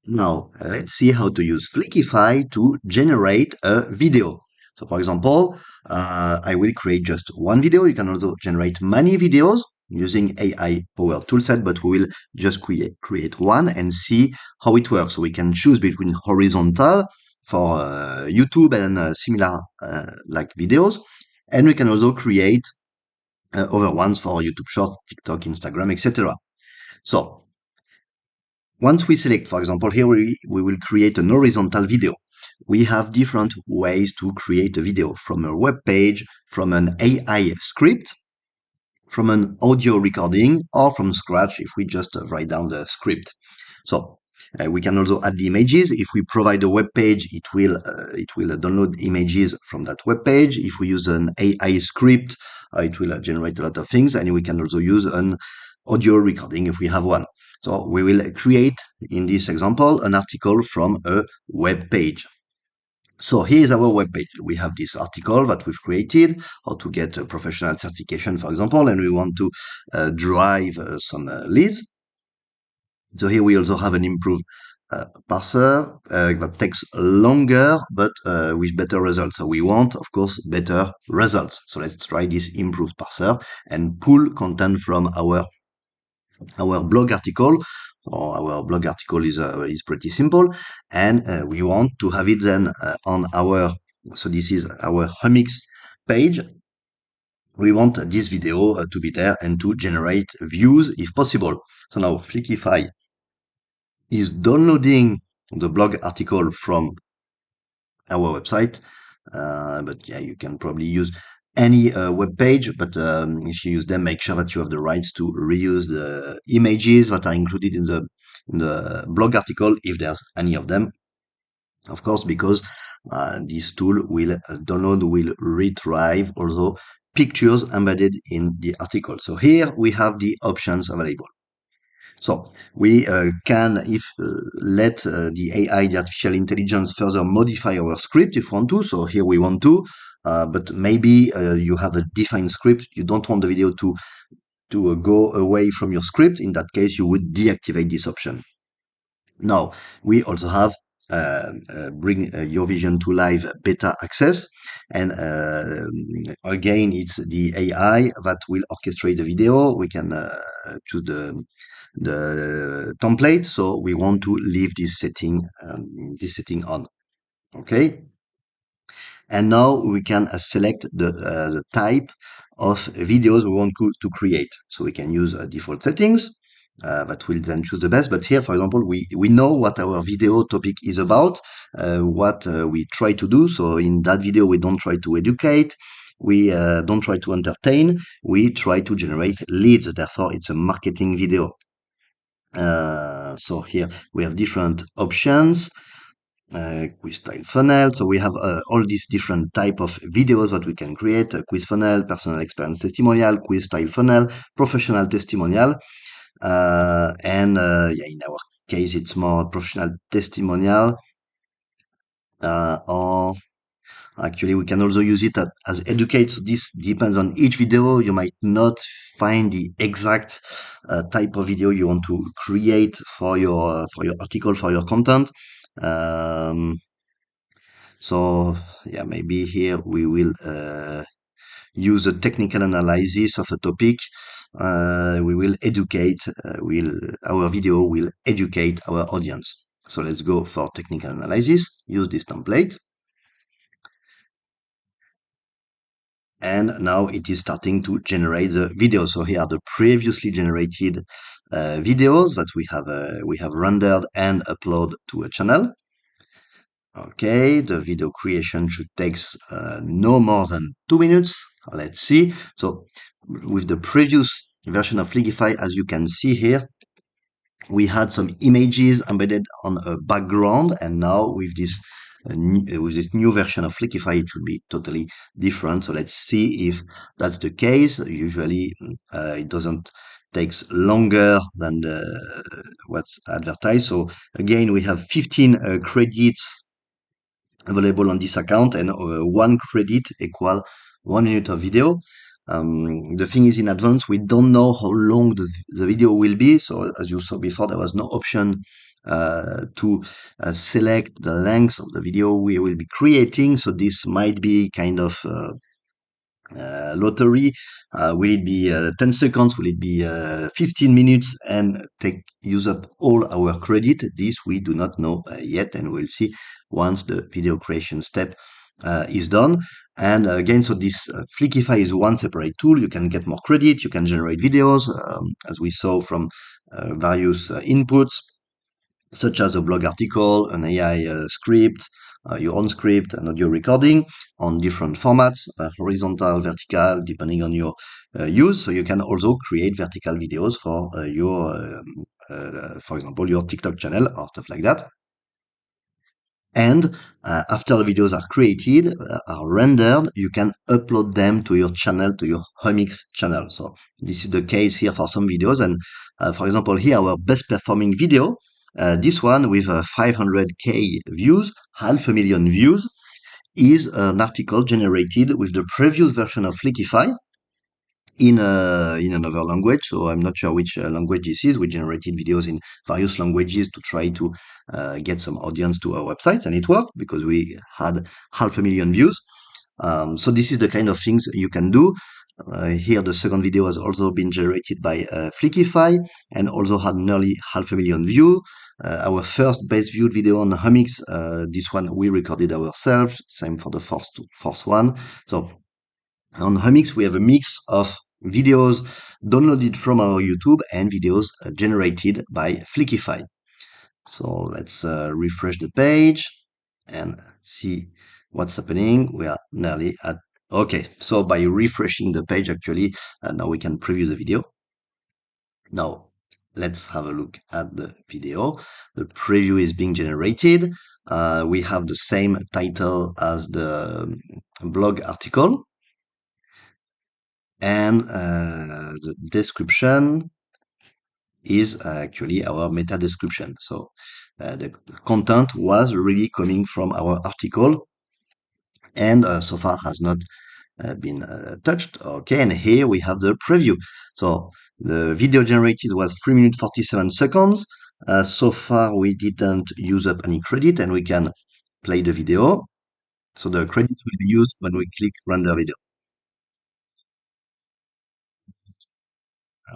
Now, let's see how to use Flickify to generate a video. So, for example, I will create just one video. You can also generate many videos using AI-powered toolset, but we will just create one and see how it works. So we can choose between horizontal for YouTube and similar like videos, and we can also create other ones for YouTube Shorts, TikTok, Instagram, etc. So once we select, for example, here we will create an horizontal video. We have different ways to create a video from a web page, from an AI script, from an audio recording, or from scratch if we just write down the script. So we can also add the images. If we provide a web page, it will download images from that web page. If we use an AI script, it will generate a lot of things, and we can also use an audio recording if we have one. So we will create, in this example, an article from a web page. So here is our web page. We have this article that we've created, how to get a professional certification, for example, and we want to drive some leads. So here we also have an improved parser that takes longer, but with better results. So we want, of course, better results. So let's try this improved parser and pull content from our blog article. Our blog article is pretty simple, and we want to have it then on our. So this is our Humix page. We want this video to be there and to generate views if possible. So now Flickify is downloading the blog article from our website. But yeah, you can probably use any web page, but if you use them, make sure that you have the rights to reuse the images that are included in the blog article, if there's any of them, of course, because this tool will will retrieve also pictures embedded in the article. So here we have the options available. So we can, let the AI, the artificial intelligence, further modify our script if we want to. So here we want to, but maybe you have a defined script. You don't want the video to go away from your script. In that case, you would deactivate this option. Now we also have bring your vision to live beta access, and again it's the AI that will orchestrate the video. We can choose the template, so we want to leave this setting on. Okay, and now we can select the type of videos we want to create. So we can use default settings that will then choose the best. But here, for example, we know what our video topic is about, what we try to do. So in that video, we don't try to educate. We don't try to entertain. We try to generate leads. Therefore, it's a marketing video. So here we have different options. Quiz style funnel. So we have all these different type of videos that we can create: a quiz funnel, personal experience testimonial, quiz style funnel, professional testimonial, and yeah, in our case, it's more professional testimonial. Or actually, we can also use it as educate. So this depends on each video. You might not find the exact type of video you want to create for your article, for your content. So yeah, maybe here we will use a technical analysis of a topic. We will educate, our video will educate our audience. So let's go for technical analysis, use this template. And now it is starting to generate the video. So here are the previously generated videos that we have rendered and upload to a channel. Okay, the video creation should take no more than 2 minutes. Let's see. So with the previous version of Flickify, as you can see here, we had some images embedded on a background, and now with this new version of Flickify, it should be totally different. So let's see if that's the case. Usually, it doesn't takes longer than what's advertised. So again, we have 15 credits available on this account, and 1 credit equal 1 minute of video. The thing is, in advance, we don't know how long the video will be. So as you saw before, there was no option to select the length of the video we will be creating. So this might be kind of lottery. Will it be 10 seconds? Will it be 15 minutes and use up all our credit? This we do not know yet, and we'll see once the video creation step is done. And again, so this Flickify is one separate tool. You can get more credit. You can generate videos, as we saw from various inputs, such as a blog article, an AI script, your own script, an audio recording on different formats, horizontal, vertical, depending on your use. So you can also create vertical videos for for example, your TikTok channel or stuff like that. And after the videos are created, are rendered, you can upload them to your channel, to your Humix channel. So this is the case here for some videos. And for example, here our best performing video, this one with 500K views, 500,000 views, is an article generated with the previous version of Flickify in another language. So I'm not sure which language this is. We generated videos in various languages to try to get some audience to our website, and it worked because we had 500,000 views. So this is the kind of things you can do. Here, the second video has also been generated by Flickify and also had nearly 500,000 views. Our first best viewed video on Humix, this one we recorded ourselves. Same for the first one. So on Humix, we have a mix of videos downloaded from our YouTube and videos generated by Flickify. So let's refresh the page and see what's happening. We are nearly at, okay. So by refreshing the page, actually, now we can preview the video. Now, let's have a look at the video. The preview is being generated. We have the same title as the blog article. And the description is actually our meta description. So the content was really coming from our article, and so far has not been touched. Okay, and here we have the preview. So the video generated was 3 minutes 47 seconds. So far we didn't use up any credit, and we can play the video. So the credits will be used when we click render video.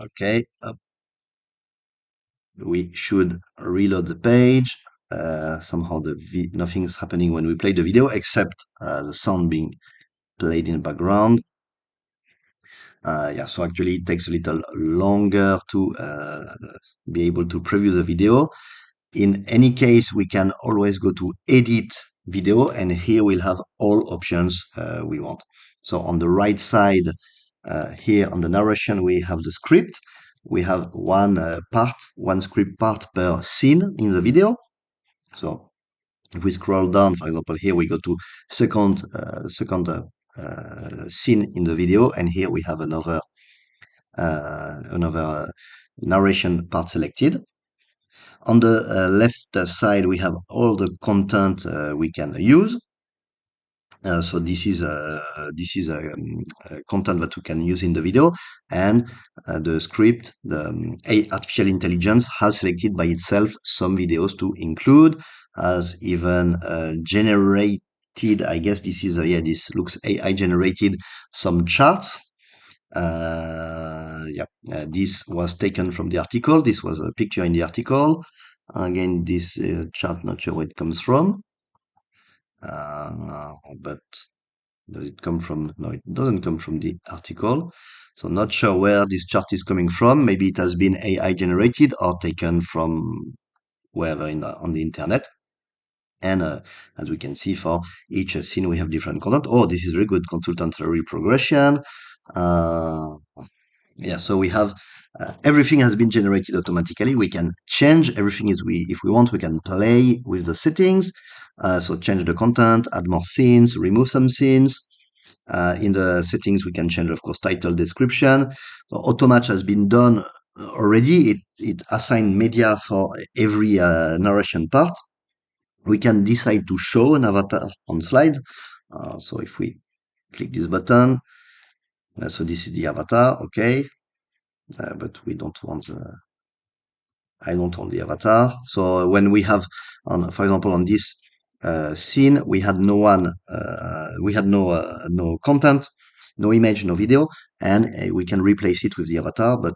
Okay, we should reload the page. Somehow nothing's happening when we play the video except the sound being played in the background. Yeah, so actually it takes a little longer to be able to preview the video. In any case, we can always go to edit video, and here we'll have all options we want. So on the right side, here on the narration, we have the script. We have one script part per scene in the video. So if we scroll down, for example, here we go to second scene in the video, and here we have another narration part selected. On the left side, we have all the content we can use. So this is content that we can use in the video, and the script, the artificial intelligence has selected by itself some videos to include, has even generated. I guess this is yeah, this looks AI generated some charts. Yeah, this was taken from the article. This was a picture in the article. Again, this chart, not sure where it comes from, but does it come from? No, it doesn't come from the article. So not sure where this chart is coming from. Maybe it has been AI generated or taken from wherever on the internet. And as we can see, for each scene, we have different content. Oh, this is very good. Consultant salary progression. Yeah, so we have everything has been generated automatically. We can change everything if we want. We can play with the settings. So change the content, add more scenes, remove some scenes. In the settings, we can change, of course, title, description. So auto-match has been done already. It assigned media for every narration part. We can decide to show an avatar on slide. So if we click this button, so this is the avatar, okay. But we don't want I don't want the avatar. So when we have, for example, on this scene, we had no content, no image, no video, and we can replace it with the avatar, but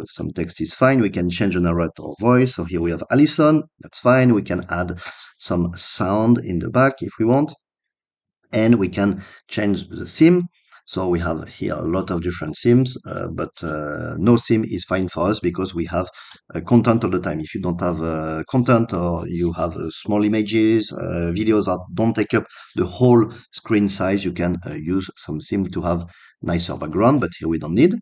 some text is fine. We can change the narrator voice. So here we have Alison. That's fine. We can add some sound in the back if we want, and we can change the theme. So we have here a lot of different themes, but no theme is fine for us because we have content all the time. If you don't have content, or you have small images, videos that don't take up the whole screen size, you can use some theme to have nicer background, but here we don't need.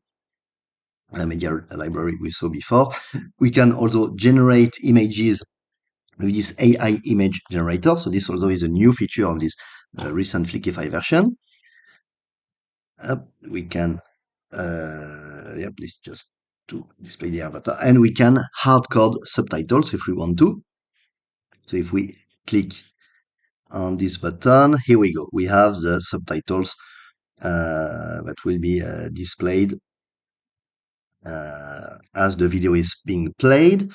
Media library we saw before. We can also generate images with this AI image generator. So this also is a new feature of this recent Flickify version. We can, please just to display the avatar, and we can hard code subtitles if we want to. So if we click on this button, here we go. We have the subtitles that will be displayed as the video is being played.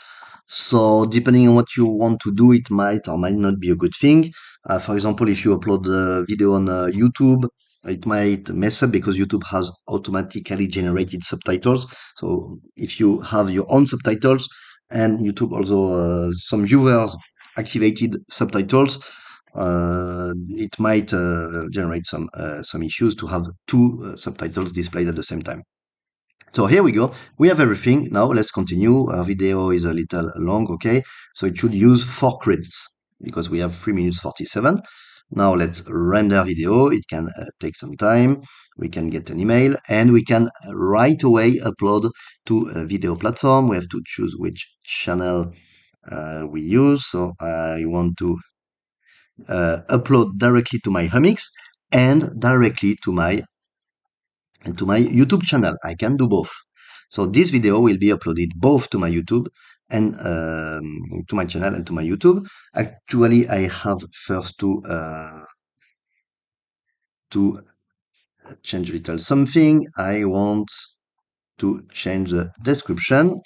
So depending on what you want to do, it might or might not be a good thing. For example, if you upload the video on YouTube, it might mess up because YouTube has automatically generated subtitles. So if you have your own subtitles and YouTube also some viewers activated subtitles, it might generate some issues to have two subtitles displayed at the same time. So here we go. We have everything. Now let's continue. Our video is a little long, okay? So it should use 4 credits because we have 3 minutes 47. Now let's render video. It can take some time. We can get an email and we can right away upload to a video platform. We have to choose which channel we use. So I want to upload directly to my Humix and directly to my YouTube channel. I can do both. So this video will be uploaded both to my YouTube and to my channel and to my YouTube. Actually, I have first to change a little something. I want to change the description.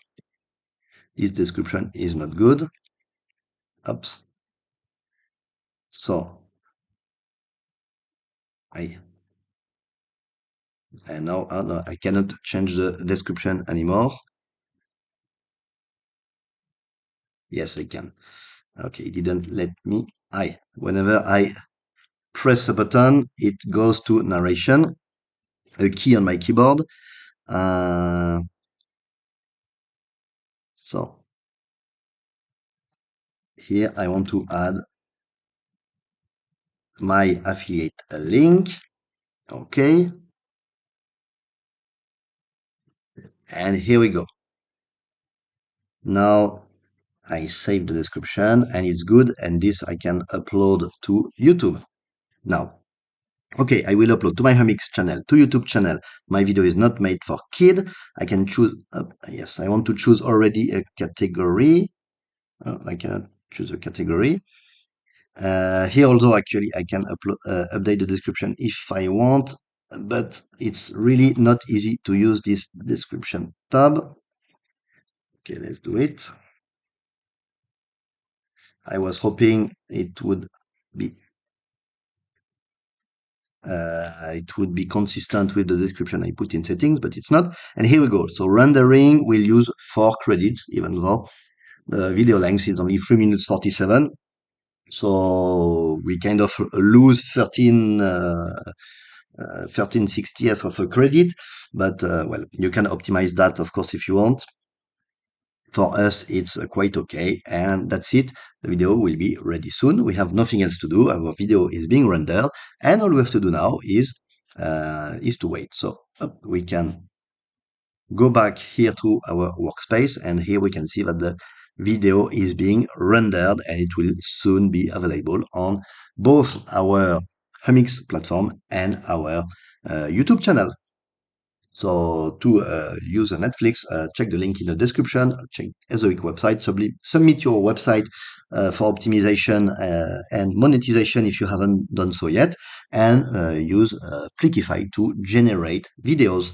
This description is not good. Oops. So I now no, I cannot change the description anymore. Yes, I can. Okay, it didn't let me. Whenever I press a button, it goes to narration, a key on my keyboard. So here I want to add my affiliate link. Okay. And here we go. Now I save the description and it's good. And this I can upload to YouTube. Now, okay, I will upload to my Humix channel, to YouTube channel. My video is not made for kid. I can choose, yes, I want to choose already a category. I cannot choose a category. Here also, actually, I can update the description if I want, but it's really not easy to use this description tab. Okay, let's do it. I was hoping it would be consistent with the description I put in settings, but it's not. And here we go. So rendering will use 4 credits, even though the video length is only 3 minutes 47. So we kind of lose 13/60th of a credit, but well, you can optimize that, of course, if you want. For us, it's quite okay, and that's it. The video will be ready soon. We have nothing else to do. Our video is being rendered, and all we have to do now is to wait. So we can go back here to our workspace, and here we can see that the video is being rendered, and it will soon be available on both our Humix platform and our YouTube channel. So to use a Netflix, check the link in the description, check Ezoic website, submit your website for optimization and monetization if you haven't done so yet, and use Flickify to generate videos.